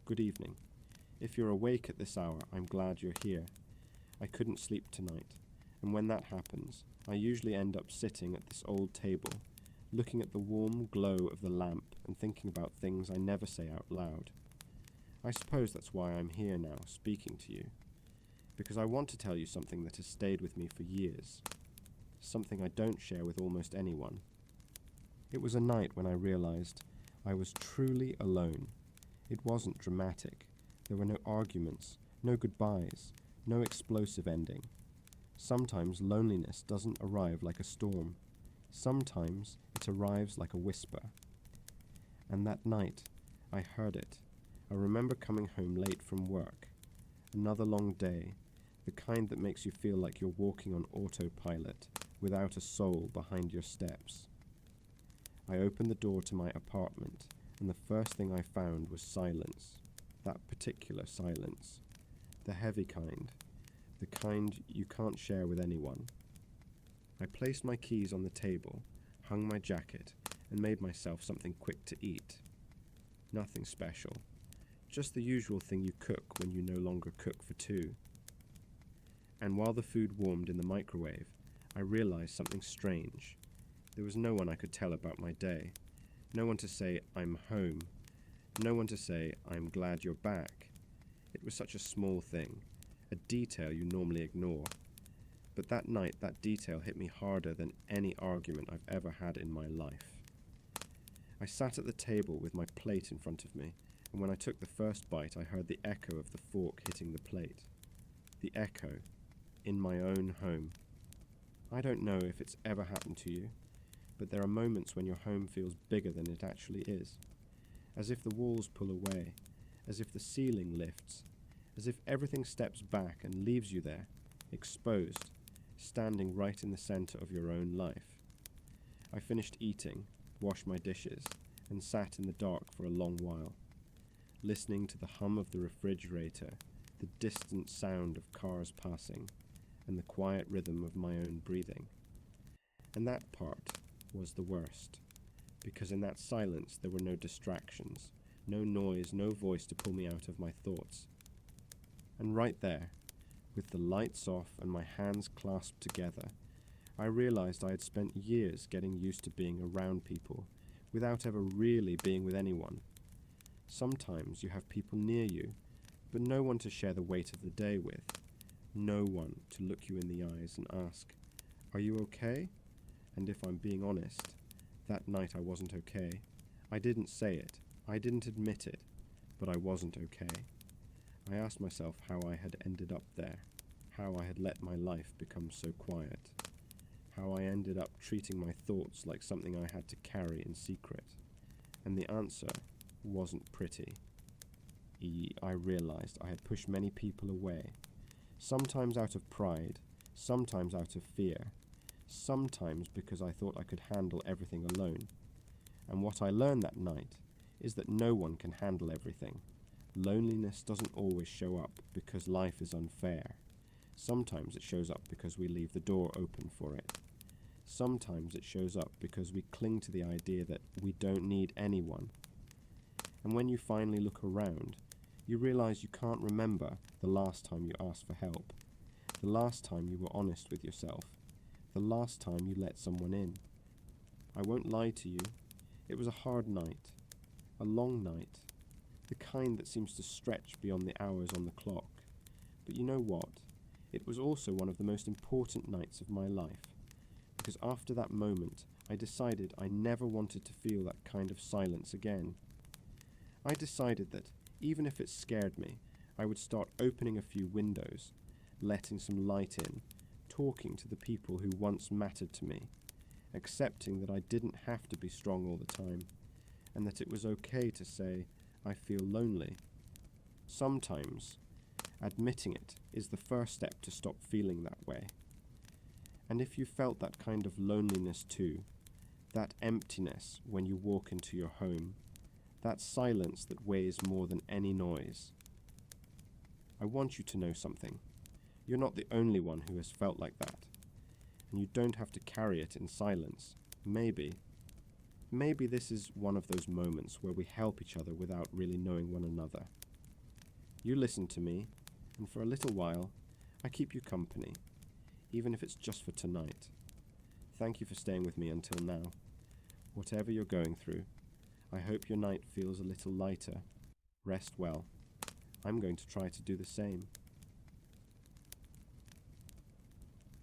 Good evening. If you're awake at this hour, I'm glad you're here. I couldn't sleep tonight, and when that happens, I usually end up sitting at this old table, looking at the warm glow of the lamp and thinking about things I never say out loud. I suppose that's why I'm here now, speaking to you, because I want to tell you something that has stayed with me for years, something I don't share with almost anyone. It was a night when I realized I was truly alone. It wasn't dramatic. There were no arguments, no goodbyes, no explosive ending. Sometimes loneliness doesn't arrive like a storm. Sometimes it arrives like a whisper. And that night, I heard it. I remember coming home late from work. Another long day, the kind that makes you feel like you're walking on autopilot, without a soul behind your steps. I opened the door to my apartment, and the first thing I found was silence. That particular silence. The heavy kind. The kind you can't share with anyone. I placed my keys on the table, hung my jacket, and made myself something quick to eat. Nothing special. Just the usual thing you cook when you no longer cook for two. And while the food warmed in the microwave, I realized something strange. There was no one I could tell about my day. No one to say, I'm home. No one to say, I'm glad you're back. It was such a small thing, a detail you normally ignore. But that night, that detail hit me harder than any argument I've ever had in my life. I sat at the table with my plate in front of me, and when I took the first bite, I heard the echo of the fork hitting the plate. The echo, in my own home. I don't know if it's ever happened to you, but there are moments when your home feels bigger than it actually is. As if the walls pull away, as if the ceiling lifts, as if everything steps back and leaves you there, exposed, standing right in the center of your own life. I finished eating, washed my dishes, and sat in the dark for a long while, listening to the hum of the refrigerator, the distant sound of cars passing, and the quiet rhythm of my own breathing. And that part was the worst, because in that silence there were no distractions, no noise, no voice to pull me out of my thoughts. And right there, with the lights off and my hands clasped together, I realized I had spent years getting used to being around people, without ever really being with anyone. Sometimes you have people near you, but no one to share the weight of the day with. No one to look you in the eyes and ask, "Are you okay?" And if I'm being honest, that night I wasn't okay. I didn't say it, I didn't admit it, but I wasn't okay. I asked myself how I had ended up there, how I had let my life become so quiet, how I ended up treating my thoughts like something I had to carry in secret. And the answer wasn't pretty. I realized I had pushed many people away, sometimes out of pride, sometimes out of fear, sometimes because I thought I could handle everything alone. And what I learned that night is that no one can handle everything. Loneliness doesn't always show up because life is unfair. Sometimes it shows up because we leave the door open for it. Sometimes it shows up because we cling to the idea that we don't need anyone. And when you finally look around, you realize you can't remember the last time you asked for help, the last time you were honest with yourself, the last time you let someone in. I won't lie to you, it was a hard night, a long night, the kind that seems to stretch beyond the hours on the clock. But you know what? It was also one of the most important nights of my life, because after that moment, I decided I never wanted to feel that kind of silence again. I decided that, even if it scared me, I would start opening a few windows, letting some light in, talking to the people who once mattered to me, accepting that I didn't have to be strong all the time, and that it was okay to say, I feel lonely. Sometimes, admitting it is the first step to stop feeling that way. And if you felt that kind of loneliness too, that emptiness when you walk into your home, that silence that weighs more than any noise, I want you to know something. You're not the only one who has felt like that, and you don't have to carry it in silence. Maybe this is one of those moments where we help each other without really knowing one another. You listen to me, and for a little while, I keep you company, even if it's just for tonight. Thank you for staying with me until now. Whatever you're going through, I hope your night feels a little lighter. Rest well. I'm going to try to do the same.